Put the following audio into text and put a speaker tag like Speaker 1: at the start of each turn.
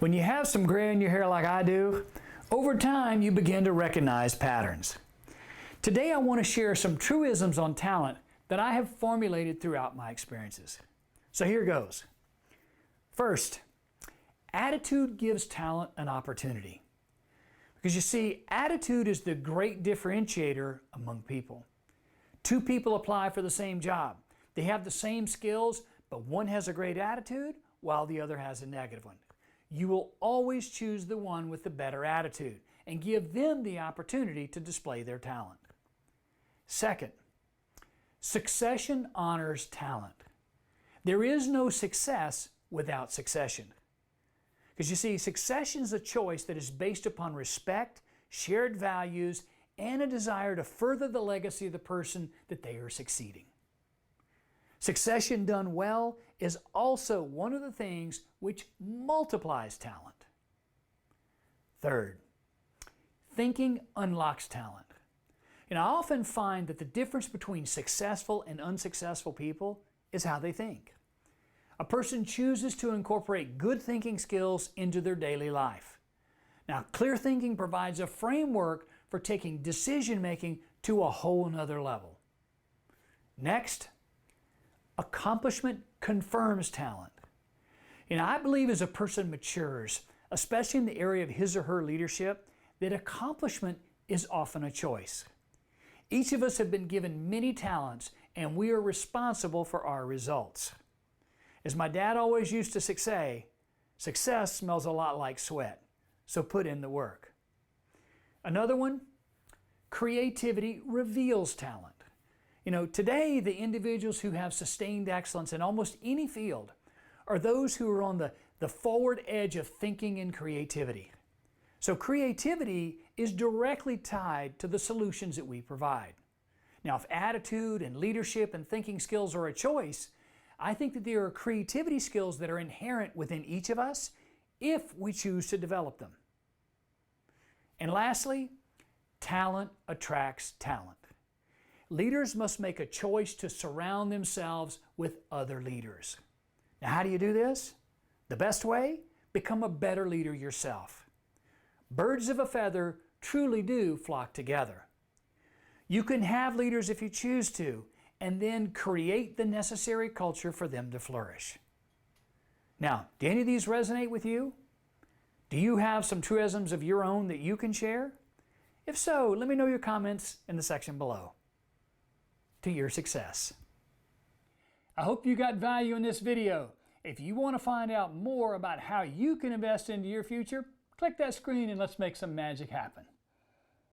Speaker 1: When you have some gray in your hair like I do, over time you begin to recognize patterns. Today I want to share some truisms on talent that I have formulated throughout my experiences. So here goes. First, attitude gives talent an opportunity. Because you see, attitude is the great differentiator among people. Two people apply for the same job. They have the same skills, but one has a great attitude while the other has a negative one. You will always choose the one with the better attitude and give them the opportunity to display their talent. Second, succession honors talent. There is no success without succession. Because you see, succession is a choice that is based upon respect, shared values, and a desire to further the legacy of the person that they are succeeding. Succession done well is also one of the things which multiplies talent. Third, thinking unlocks talent. I often find that the difference between successful and unsuccessful people is how they think. A person chooses to incorporate good thinking skills into their daily life. Now, clear thinking provides a framework for taking decision making to a whole nother level. Next, accomplishment confirms talent. I believe as a person matures, especially in the area of his or her leadership, that accomplishment is often a choice. Each of us have been given many talents, and we are responsible for our results. As my dad always used to say, success smells a lot like sweat, so put in the work. Another one, creativity reveals talent. Today the individuals who have sustained excellence in almost any field are those who are on the forward edge of thinking and creativity. So creativity is directly tied to the solutions that we provide. Now, if attitude and leadership and thinking skills are a choice, I think that there are creativity skills that are inherent within each of us if we choose to develop them. And lastly, talent attracts talent. Leaders must make a choice to surround themselves with other leaders. Now, how do you do this? The best way? Become a better leader yourself. Birds of a feather truly do flock together. You can have leaders if you choose to, and then create the necessary culture for them to flourish. Now, do any of these resonate with you? Do you have some truisms of your own that you can share? If so, let me know your comments in the section below. To your success. I hope you got value in this video. If you want to find out more about how you can invest into your future, click that screen and let's make some magic happen.